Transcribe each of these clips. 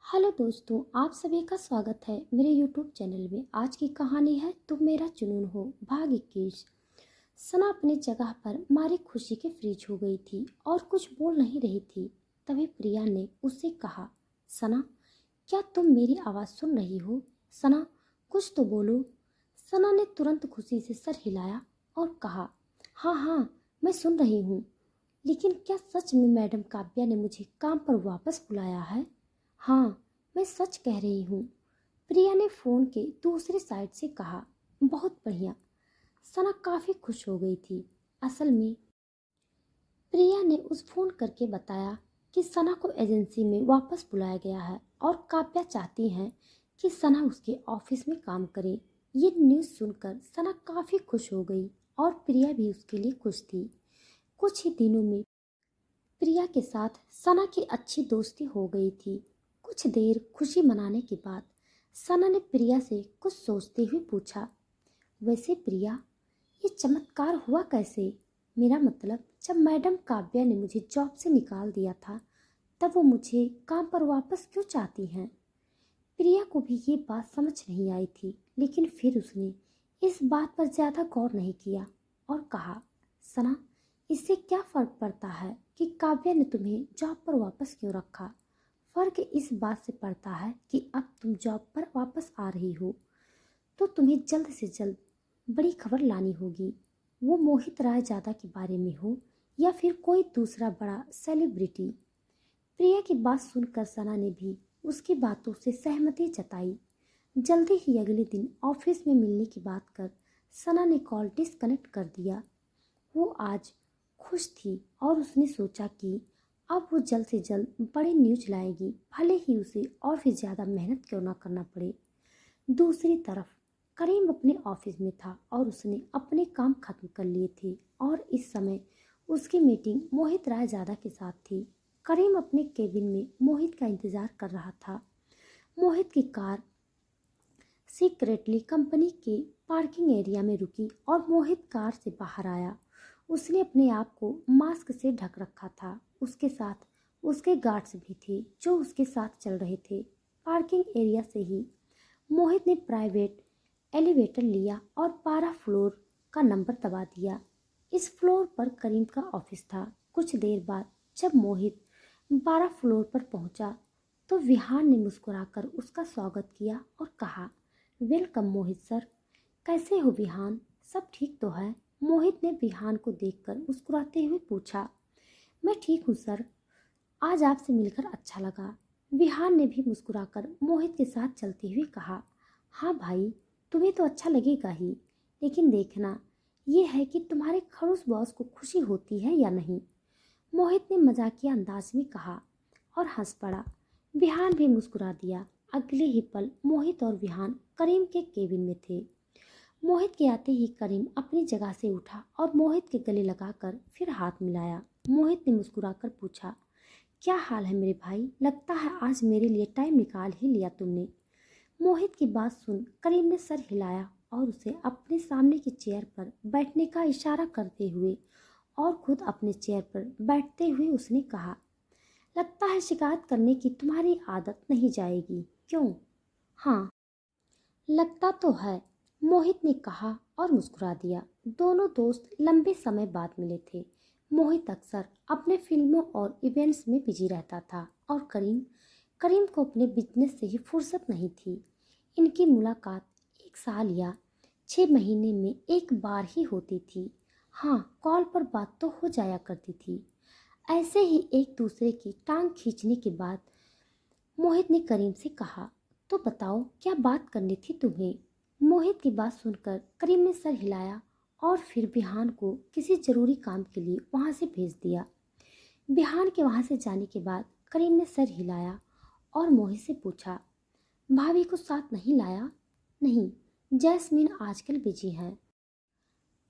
Hello दोस्तों, आप सभी का स्वागत है मेरे यूट्यूब चैनल में। आज की कहानी है तुम मेरा जुनून हो, भाग 21। सना अपनी जगह पर मारी खुशी के फ्रीज हो गई थी और कुछ बोल नहीं रही थी। तभी प्रिया ने उससे कहा, सना, क्या तुम मेरी आवाज़ सुन रही हो? सना, कुछ तो बोलो। सना ने तुरंत खुशी से सर हिलाया और कहा, हाँ हाँ, मैं सुन रही हूँ। लेकिन क्या सच में मैडम काव्या ने मुझे काम पर वापस बुलाया है? हाँ, मैं सच कह रही हूँ। प्रिया ने फ़ोन के दूसरी साइड से कहा, बहुत बढ़िया। सना काफ़ी खुश हो गई थी। असल में प्रिया ने उस फ़ोन करके बताया कि सना को एजेंसी में वापस बुलाया गया है और काव्या चाहती हैं कि सना उसके ऑफिस में काम करे। ये न्यूज़ सुनकर सना काफ़ी खुश हो गई और प्रिया भी उसके लिए खुश थी। कुछ ही दिनों में प्रिया के साथ सना की अच्छी दोस्ती हो गई थी। कुछ देर खुशी मनाने के बाद सना ने प्रिया से कुछ सोचते हुए पूछा, वैसे प्रिया, ये चमत्कार हुआ कैसे? मेरा मतलब, जब मैडम काव्या ने मुझे जॉब से निकाल दिया था, तब वो मुझे काम पर वापस क्यों चाहती हैं? प्रिया को भी ये बात समझ नहीं आई थी, लेकिन फिर उसने इस बात पर ज़्यादा गौर नहीं किया और कहा, सना, इससे क्या फ़र्क पड़ता है कि काव्या ने तुम्हें जॉब पर वापस क्यों रखा? फ़र्क इस बात से पड़ता है कि अब तुम जॉब पर वापस आ रही हो, तो तुम्हें जल्द से जल्द बड़ी खबर लानी होगी। वो मोहित रायजादा के बारे में हो या फिर कोई दूसरा बड़ा सेलिब्रिटी। प्रिया की बात सुनकर सना ने भी उसकी बातों से सहमति जताई। जल्दी ही अगले दिन ऑफिस में मिलने की बात कर सना ने कॉल डिस्कनेक्ट कर दिया। वो आज खुश थी और उसने सोचा कि अब वो जल्द से जल्द बड़ी न्यूज लाएगी, भले ही उसे और भी ज़्यादा मेहनत क्यों ना करना पड़े। दूसरी तरफ करीम अपने ऑफिस में था और उसने अपने काम खत्म कर लिए थे और इस समय उसकी मीटिंग मोहित रायजादा के साथ थी। करीम अपने केबिन में मोहित का इंतजार कर रहा था। मोहित की कार सीक्रेटली कंपनी के पार्किंग एरिया में रुकी और मोहित कार से बाहर आया। उसने अपने आप को मास्क से ढक रखा था। उसके साथ उसके गार्ड्स भी थे जो उसके साथ चल रहे थे। पार्किंग एरिया से ही मोहित ने प्राइवेट एलिवेटर लिया और 12 फ्लोर का नंबर दबा दिया। इस फ्लोर पर करीम का ऑफिस था। कुछ देर बाद जब मोहित 12 फ्लोर पर पहुंचा तो विहान ने मुस्कुराकर उसका स्वागत किया और कहा, वेलकम मोहित सर। कैसे हो विहान, सब ठीक तो है? मोहित ने विहान को देखकर मुस्कुराते हुए पूछा। मैं ठीक हूँ सर, आज आपसे मिलकर अच्छा लगा। विहान ने भी मुस्कुराकर मोहित के साथ चलते हुए कहा, हाँ भाई, तुम्हें तो अच्छा लगेगा ही, लेकिन देखना ये है कि तुम्हारे खड़ूस बॉस को खुशी होती है या नहीं। मोहित ने मजाकिया अंदाज में कहा और हंस पड़ा। विहान भी मुस्कुरा दिया। अगले ही पल मोहित और विहान करीम के केबिन में थे। मोहित के आते ही करीम अपनी जगह से उठा और मोहित के गले लगाकर फिर हाथ मिलाया। मोहित ने मुस्कुराकर पूछा, क्या हाल है मेरे भाई? लगता है आज मेरे लिए टाइम निकाल ही लिया तुमने। मोहित की बात सुन करीम ने सर हिलाया और उसे अपने सामने की चेयर पर बैठने का इशारा करते हुए और खुद अपने चेयर पर बैठते हुए उसने कहा, लगता है शिकायत करने की तुम्हारी आदत नहीं जाएगी, क्यों? हाँ, लगता तो है, मोहित ने कहा और मुस्कुरा दिया। दोनों दोस्त लंबे समय बाद मिले थे। मोहित अक्सर अपने फिल्मों और इवेंट्स में बिजी रहता था और करीम करीम को अपने बिजनेस से ही फुर्सत नहीं थी। इनकी मुलाकात 1 साल या 6 महीने में एक बार ही होती थी। हाँ, कॉल पर बात तो हो जाया करती थी। ऐसे ही एक दूसरे की टांग खींचने के बाद मोहित ने करीम से कहा, तो बताओ क्या बात करनी थी तुम्हें? मोहित की बात सुनकर करीम ने सर हिलाया और फिर बिहान को किसी जरूरी काम के लिए वहां से भेज दिया। बिहान के वहां से जाने के बाद करीम ने सर हिलाया और मोहित से पूछा, भाभी को साथ नहीं लाया? नहीं, जैस्मीन आजकल बिजी है।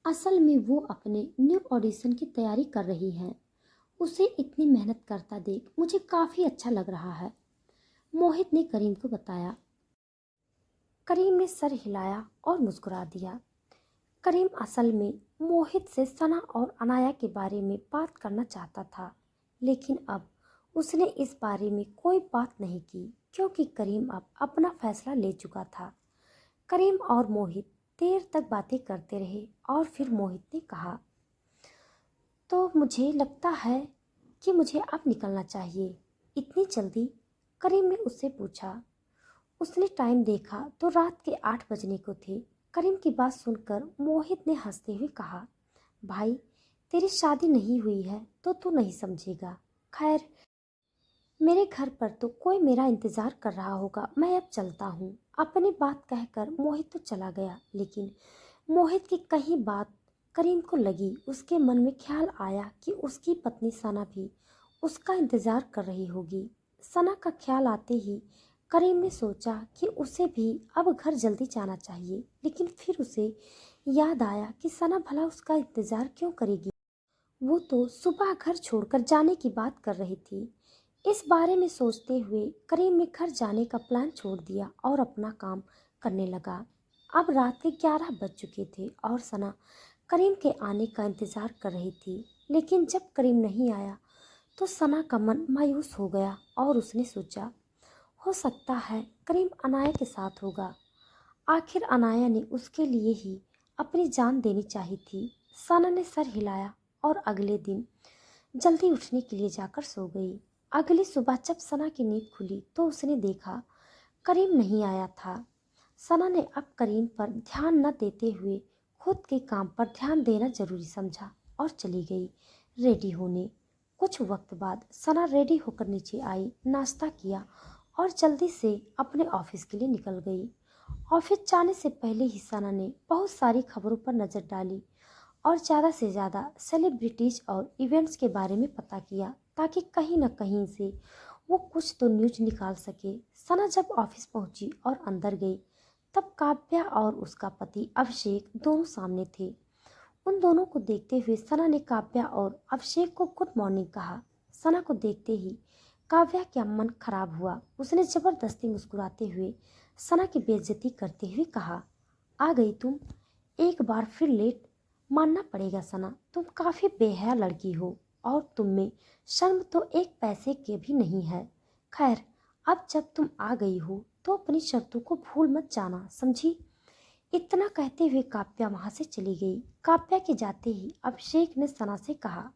असल में वो अपने न्यू ऑडिशन की तैयारी कर रही हैं। उसे इतनी मेहनत करता देख मुझे काफ़ी अच्छा लग रहा है, मोहित ने करीम को बताया। करीम ने सर हिलाया और मुस्कुरा दिया। करीम असल में मोहित से सना और अनाया के बारे में बात करना चाहता था, लेकिन अब उसने इस बारे में कोई बात नहीं की क्योंकि करीम अब अपना फैसला ले चुका था। करीम और मोहित देर तक बातें करते रहे और फिर मोहित ने कहा, तो मुझे लगता है कि मुझे अब निकलना चाहिए। इतनी जल्दी? करीम ने उससे पूछा। उसने टाइम देखा तो रात के 8 बजने को थे। करीम की बात सुनकर मोहित ने हंसते हुए कहा, भाई तेरी शादी नहीं हुई है तो तू नहीं समझेगा। खैर, मेरे घर पर तो कोई मेरा इंतजार कर रहा होगा, मैं अब चलता हूँ। अपनी बात कहकर मोहित तो चला गया, लेकिन मोहित की कहीं बात करीम को लगी। उसके मन में ख्याल आया कि उसकी पत्नी सना भी उसका इंतजार कर रही होगी। सना का ख्याल आते ही करीम ने सोचा कि उसे भी अब घर जल्दी जाना चाहिए, लेकिन फिर उसे याद आया कि सना भला उसका इंतजार क्यों करेगी। वो तो सुबह घर छोड़कर जाने की बात कर रही थी। इस बारे में सोचते हुए करीम ने घर जाने का प्लान छोड़ दिया और अपना काम करने लगा। अब रात के 11 बज चुके थे और सना करीम के आने का इंतजार कर रही थी, लेकिन जब करीम नहीं आया तो सना का मन मायूस हो गया और उसने सोचा, हो सकता है करीम अनाया के साथ होगा। आखिर अनाया ने उसके लिए ही अपनी जान देनी चाहिए थी। सना ने सर हिलाया और अगले दिन जल्दी उठने के लिए जाकर सो गई। अगली सुबह जब सना की नींद खुली तो उसने देखा करीम नहीं आया था। सना ने अब करीम पर ध्यान न देते हुए खुद के काम पर ध्यान देना जरूरी समझा और चली गई रेडी होने। कुछ वक्त बाद सना रेडी होकर नीचे आई, नाश्ता किया और जल्दी से अपने ऑफिस के लिए निकल गई। ऑफिस जाने से पहले ही सना ने बहुत सारी खबरों पर नज़र डाली और ज़्यादा से ज़्यादा सेलिब्रिटीज़ और इवेंट्स के बारे में पता किया, ताकि कहीं न कहीं से वो कुछ तो न्यूज निकाल सके। सना जब ऑफिस पहुंची और अंदर गई तब काव्या और उसका पति अभिषेक दोनों सामने थे। उन दोनों को देखते हुए सना ने काव्या और अभिषेक को गुड मॉर्निंग कहा। सना को देखते ही काव्या का मन खराब हुआ। उसने जबरदस्ती मुस्कुराते हुए सना की बेइज्जती करते हुए कहा, आ गई तुम? एक बार फिर लेट। मानना पड़ेगा सना, तुम काफ़ी बेहया लड़की हो और तुम में शर्म तो एक पैसे के भी नहीं है। खैर, अब जब तुम आ गई हो तो अपनी शर्तों को भूल मत जाना, समझी? इतना कहते हुए काव्या वहां से चली गई। काव्या के जाते ही अभिषेक ने सना से कहा,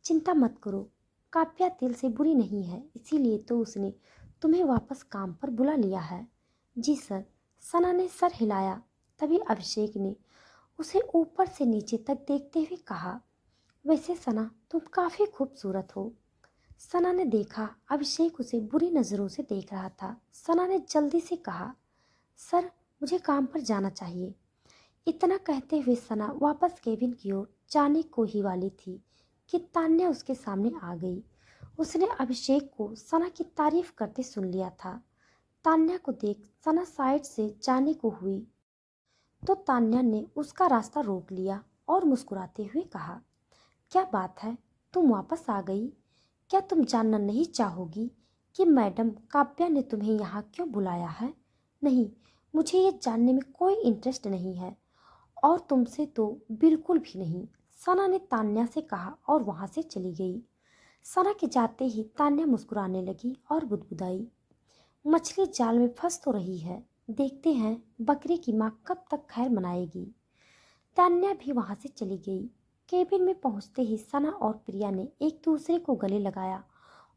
चिंता मत करो, काव्या दिल से बुरी नहीं है, इसीलिए तो उसने तुम्हें वापस काम पर बुला लिया है। जी सर। सना ने सर हिलाया। तभी अभिषेक ने उसे ऊपर से नीचे तक देखते हुए कहा, वैसे सना तुम काफ़ी खूबसूरत हो। सना ने देखा अभिषेक उसे बुरी नज़रों से देख रहा था। सना ने जल्दी से कहा, सर मुझे काम पर जाना चाहिए। इतना कहते हुए सना वापस केबिन की ओर जाने को ही वाली थी कि तान्या उसके सामने आ गई। उसने अभिषेक को सना की तारीफ करते सुन लिया था। तान्या को देख सना साइड से जाने को हुई तो तान्या ने उसका रास्ता रोक लिया और मुस्कुराते हुए कहा, क्या बात है, तुम वापस आ गई? क्या तुम जानना नहीं चाहोगी कि मैडम काव्या ने तुम्हें यहाँ क्यों बुलाया है? नहीं, मुझे ये जानने में कोई इंटरेस्ट नहीं है और तुमसे तो बिल्कुल भी नहीं, सना ने तान्या से कहा और वहाँ से चली गई। सना के जाते ही तान्या मुस्कुराने लगी और बुदबुदाई, मछली जाल में फंस तो रही है, देखते हैं बकरी की माँ कब तक खैर मनाएगी। तान्या भी वहां से चली गई। केबिन में पहुंचते ही सना और प्रिया ने एक दूसरे को गले लगाया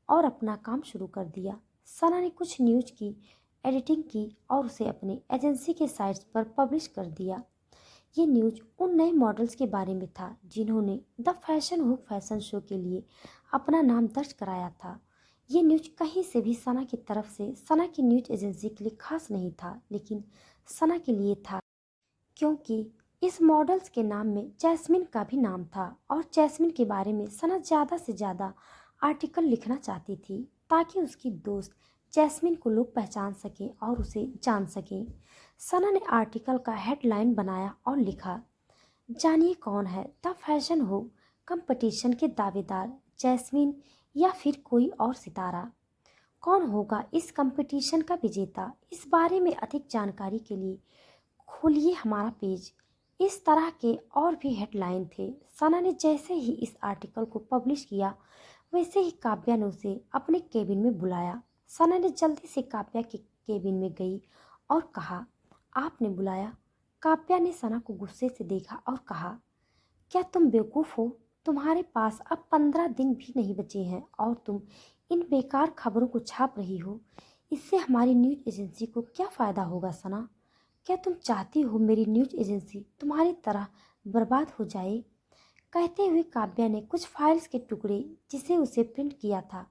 और अपना काम शुरू कर दिया। सना ने कुछ न्यूज की एडिटिंग की और उसे अपनी एजेंसी के साइट्स पर पब्लिश कर दिया। ये न्यूज उन नए मॉडल्स के बारे में था जिन्होंने the fashion hook fashion show के लिए अपना नाम दर्ज कराया था। ये न्यूज कहीं से भी सना की तरफ से सना की न्यूज एजेंसी के लिए खास नहीं था, लेकिन सना के लिए था, क्योंकि इस मॉडल्स के नाम में जैस्मिन का भी नाम था और जैस्मिन के बारे में सना ज़्यादा से ज़्यादा आर्टिकल लिखना चाहती थी ताकि उसकी दोस्त जैस्मिन को लोग पहचान सकें और उसे जान सकें। सना ने आर्टिकल का हेडलाइन बनाया और लिखा, जानिए कौन है द फैशन हो कंपटीशन के दावेदार, जैस्मिन या फिर कोई और सितारा? कौन होगा इस कंपटीशन का विजेता? इस बारे में अधिक जानकारी के लिए खोलिए हमारा पेज। इस तरह के और भी हेडलाइन थे। सना ने जैसे ही इस आर्टिकल को पब्लिश किया, वैसे ही काव्या ने उसे अपने केबिन में बुलाया। सना ने जल्दी से काव्या के केबिन में गई और कहा, आपने बुलाया? काव्या ने सना को गुस्से से देखा और कहा, क्या तुम बेवकूफ़ हो? तुम्हारे पास अब 15 दिन भी नहीं बचे हैं और तुम इन बेकार खबरों को छाप रही हो। इससे हमारी न्यूज़ एजेंसी को क्या फ़ायदा होगा सना? क्या तुम चाहती हो मेरी न्यूज़ एजेंसी तुम्हारी तरह बर्बाद हो जाए? कहते हुए काव्या ने कुछ फाइल्स के टुकड़े जिसे उसे प्रिंट किया था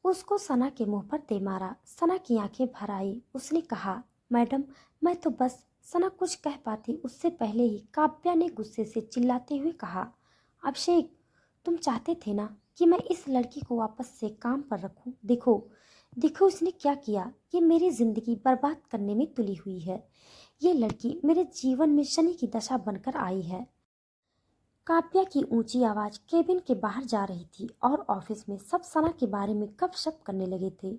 उसको सना के मुंह पर दे मारा। सना की आंखें भर आई। उसने कहा, मैडम, मैं तो बस। सना कुछ कह पाती उससे पहले ही काव्या ने गुस्से से चिल्लाते हुए कहा, अभिषेक, तुम चाहते थे ना कि मैं इस लड़की को वापस से काम पर रखूं? देखो देखो इसने क्या किया। ये मेरी जिंदगी बर्बाद करने में तुली हुई है। ये लड़की मेरे जीवन में शनि की दशा बनकर आई है। काव्या की ऊंची आवाज केबिन के बाहर जा रही थी और ऑफिस में सब सना के बारे में गपशप करने लगे थे।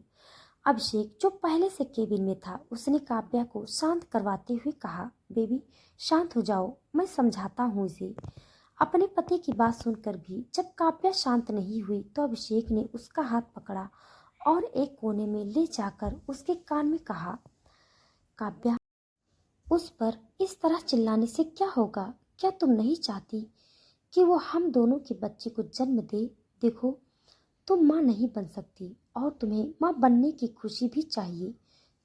अभिषेक जो पहले से केबिन में था उसने काव्या को शांत करवाते हुए कहा, बेबी शांत हो जाओ, मैं समझाता हूँ इसे। अपने पति की बात सुनकर भी जब काव्या शांत नहीं हुई तो अभिषेक ने उसका हाथ पकड़ा और एक कोने में ले जाकर उसके कान में कहा, काव्या, उस पर इस तरह चिल्लाने से क्या होगा? क्या तुम नहीं चाहती कि वो हम दोनों के बच्चे को जन्म दे? देखो, तुम माँ नहीं बन सकती और तुम्हें माँ बनने की खुशी भी चाहिए,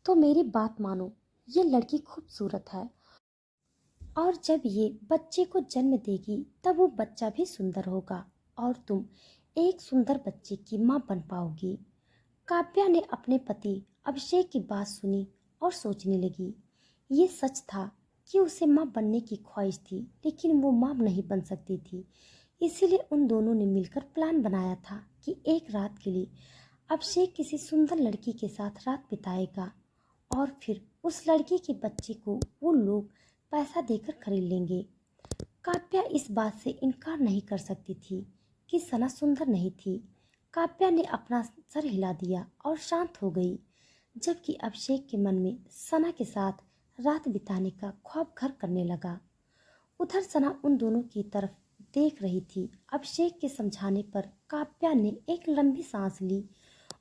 तो मेरी बात मानो। ये लड़की खूबसूरत है और जब ये बच्चे को जन्म देगी तब वो बच्चा भी सुंदर होगा और तुम एक सुंदर बच्चे की माँ बन पाओगी। काव्या ने अपने पति अभिषेक की बात सुनी और सोचने लगी। ये सच था कि उसे माँ बनने की ख्वाहिश थी, लेकिन वो माँ नहीं बन सकती थी। इसीलिए उन दोनों ने मिलकर प्लान बनाया था कि एक रात के लिए अभिषेक किसी सुंदर लड़की के साथ रात बिताएगा और फिर उस लड़की के बच्चे को वो लोग पैसा देकर खरीद लेंगे। काव्या इस बात से इनकार नहीं कर सकती थी कि सना सुंदर नहीं थी। काव्या ने अपना सर हिला दिया और शांत हो गई, जबकि अभिषेक के मन में सना के साथ रात बिताने का ख्वाब घर करने लगा। उधर सना उन दोनों की तरफ देख रही थी। अभिषेक के समझाने पर काव्या ने एक लंबी सांस ली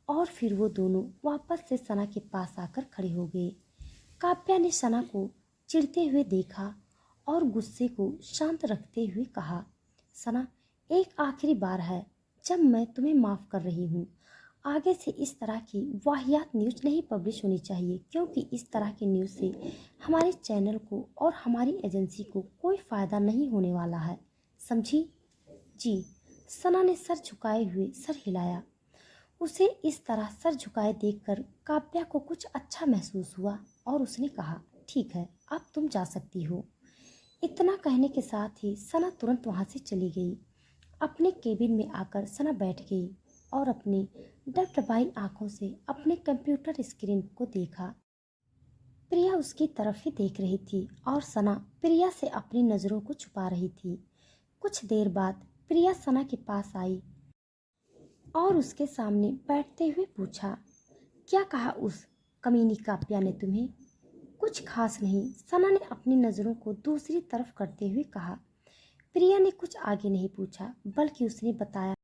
और फिर वो दोनों वापस से सना के पास आकर खड़े हो गए। काव्या ने सना को चिढ़ते हुए देखा और गुस्से को शांत रखते हुए कहा, सना, एक आखिरी बार है जब मैं तुम्हें माफ़ कर रही हूँ। आगे से इस तरह की वाहियात न्यूज़ नहीं पब्लिश होनी चाहिए, क्योंकि इस तरह की न्यूज़ से हमारे चैनल को और हमारी एजेंसी को कोई फ़ायदा नहीं होने वाला है, समझी? जी। सना ने सर झुकाए हुए सर हिलाया। उसे इस तरह सर झुकाए देखकर काव्या को कुछ अच्छा महसूस हुआ और उसने कहा, ठीक है, अब तुम जा सकती हो। इतना कहने के साथ ही सना तुरंत वहां से चली गई। अपने केबिन में आकर सना बैठ गई और अपनी डबडबाई आंखों से अपने कंप्यूटर स्क्रीन को देखा। प्रिया उसकी तरफ ही देख रही थी और सना प्रिया से अपनी नज़रों को छुपा रही थी। कुछ देर बाद प्रिया सना के पास आई और उसके सामने बैठते हुए पूछा, क्या कहा उस कमीनी काव्या ने तुम्हें? कुछ खास नहीं, सना ने अपनी नज़रों को दूसरी तरफ करते हुए कहा। प्रिया ने कुछ आगे नहीं पूछा, बल्कि उसने बताया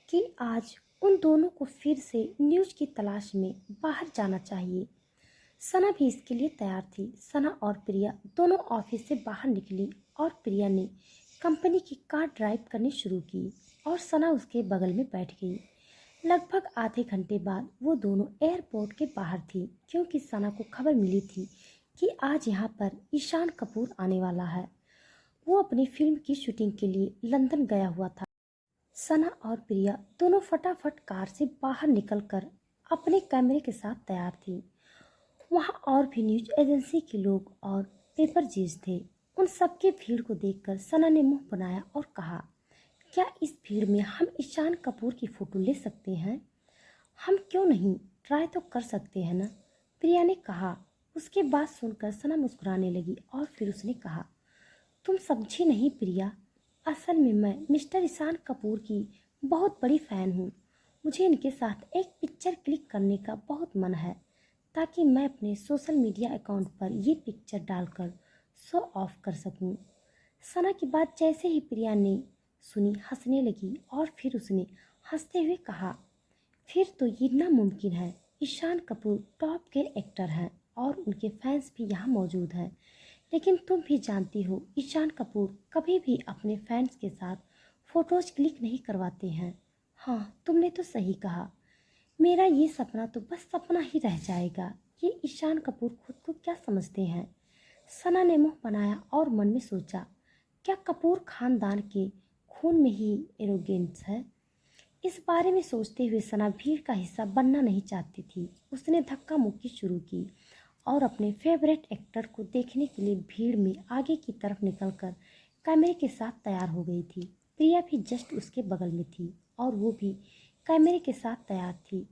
कि आज उन दोनों को फिर से न्यूज़ की तलाश में बाहर जाना चाहिए। सना भी इसके लिए तैयार थी। सना और प्रिया दोनों ऑफिस से बाहर निकली और प्रिया ने कंपनी की कार ड्राइव करनी शुरू की और सना उसके बगल में बैठ गई। लगभग आधे घंटे बाद वो दोनों एयरपोर्ट के बाहर थी, क्योंकि सना को खबर मिली थी कि आज यहाँ पर ईशान कपूर आने वाला है। वो अपनी फिल्म की शूटिंग के लिए लंदन गया हुआ था। सना और प्रिया दोनों फटाफट कार से बाहर निकलकर अपने कैमरे के साथ तैयार थी। वहाँ और भी न्यूज एजेंसी के लोग और पेपर जीज थे। उन सबके भीड़ को देखकर सना ने मुंह बनाया और कहा, क्या इस भीड़ में हम ईशान कपूर की फ़ोटो ले सकते हैं? हम क्यों नहीं, ट्राई तो कर सकते हैं ना? प्रिया ने कहा। उसकी बात सुनकर सना मुस्कुराने लगी और फिर उसने कहा, तुम समझी नहीं प्रिया, असल में मैं मिस्टर ईशान कपूर की बहुत बड़ी फ़ैन हूँ। मुझे इनके साथ एक पिक्चर क्लिक करने का बहुत मन है, ताकि मैं अपने सोशल मीडिया अकाउंट पर ये पिक्चर डालकर शो ऑफ कर सकूं। सना की बात जैसे ही प्रिया ने सुनी हंसने लगी और फिर उसने हंसते हुए कहा, फिर तो ये नामुमकिन है। ईशान कपूर टॉप के एक्टर हैं और उनके फैंस भी यहाँ मौजूद हैं। लेकिन तुम भी जानती हो ईशान कपूर कभी भी अपने फैंस के साथ फ़ोटोज़ क्लिक नहीं करवाते हैं। हाँ, तुमने तो सही कहा। मेरा ये सपना तो बस सपना ही रह जाएगा। ये ईशान कपूर खुद को क्या समझते हैं? सना ने मुंह बनाया और मन में सोचा, क्या कपूर खानदान के खून में ही एरोगेंस है? इस बारे में सोचते हुए सना भीड़ का हिस्सा बनना नहीं चाहती थी। उसने धक्का मुक्की शुरू की और अपने फेवरेट एक्टर को देखने के लिए भीड़ में आगे की तरफ निकलकर कैमरे के साथ तैयार हो गई थी। प्रिया भी जस्ट उसके बगल में थी और वो भी कैमरे के साथ तैयार थी।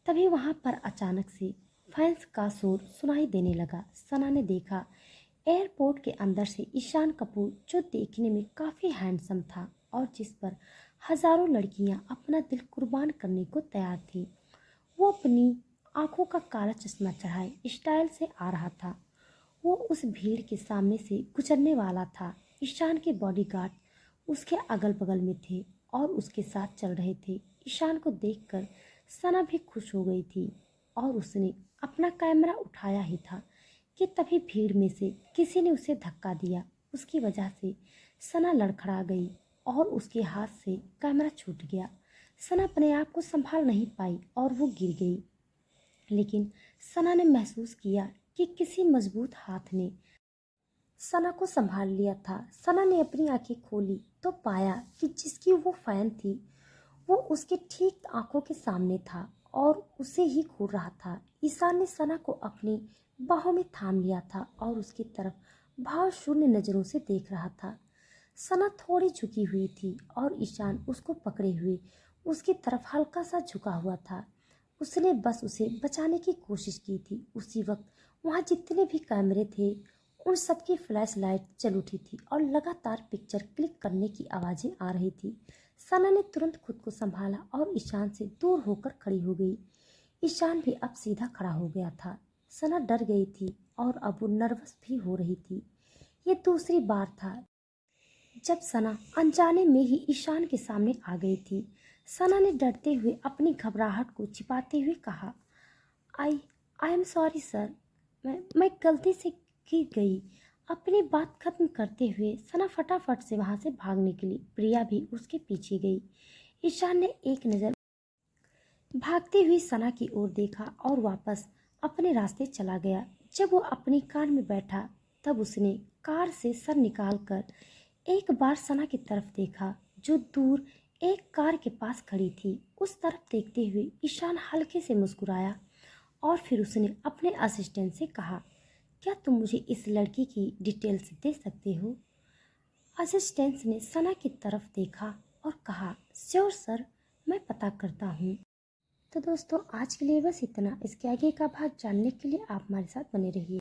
तभी वहाँ पर अचानक से फैंस का शोर सुनाई देने लगा। सना ने देखा एयरपोर्ट के अंदर से ईशान कपूर, जो देखने में काफ़ी हैंडसम था और जिस पर हजारों लड़कियां अपना दिल कुर्बान करने को तैयार थी। वो अपनी आंखों का काला चश्मा चढ़ाए स्टाइल से आ रहा था। वो उस भीड़ के सामने से गुजरने वाला था। ईशान के बॉडीगार्ड उसके अगल बगल में थे और उसके साथ चल रहे थे। ईशान को देखकर सना भी खुश हो गई थी और उसने अपना कैमरा उठाया ही था कि तभी भीड़ में से किसी ने उसे धक्का दिया। उसकी वजह से सना लड़खड़ा गई और उसके हाथ से कैमरा छूट गया। सना अपने आप को संभाल नहीं पाई और वो गिर गई। लेकिन सना ने महसूस किया कि किसी मजबूत हाथ ने सना को संभाल लिया था। सना ने अपनी आंखें खोली तो पाया कि जिसकी वो फैन थी वो उसके ठीक आंखों के सामने था और उसे ही घूर रहा था। ईशान ने सना को अपनी बाहों में थाम लिया था और उसकी तरफ भाव शून्य नजरों से देख रहा था। सना थोड़ी झुकी हुई थी और ईशान उसको पकड़े हुए उसकी तरफ हल्का सा झुका हुआ था। उसने बस उसे बचाने की कोशिश की थी। उसी वक्त वहाँ जितने भी कैमरे थे उन सबकी फ्लैश लाइट जल उठी थी और लगातार पिक्चर क्लिक करने की आवाज़ें आ रही थी। सना ने तुरंत खुद को संभाला और ईशान से दूर होकर खड़ी हो गई। ईशान भी अब सीधा खड़ा हो गया था। सना डर गई थी और अब वो नर्वस भी हो रही थी। ये दूसरी बार था जब सना अनजाने में ही ईशान के सामने आ गई थी। सना ने डरते हुए अपनी घबराहट को छिपाते हुए कहा, आई आई एम सॉरी सर, मैं गलती से गिर गई। अपनी बात खत्म करते हुए सना फटाफट से वहां से भागने के लिए प्रिया भी उसके पीछे गई। ईशान ने एक नज़र भागती हुई सना की ओर देखा और वापस अपने रास्ते चला गया। जब वो अपनी कार में बैठा तब उसने कार से सर निकालकर एक बार सना की तरफ देखा जो दूर एक कार के पास खड़ी थी। उस तरफ देखते हुए ईशान हल्के से मुस्कुराया और फिर उसने अपने असिस्टेंट से कहा, क्या तुम मुझे इस लड़की की डिटेल्स दे सकते हो? असिस्टेंट ने सना की तरफ देखा और कहा, श्योर सर, मैं पता करता हूँ। तो दोस्तों आज के लिए बस इतना। इसके आगे का भाग जानने के लिए आप हमारे साथ बने रहिए।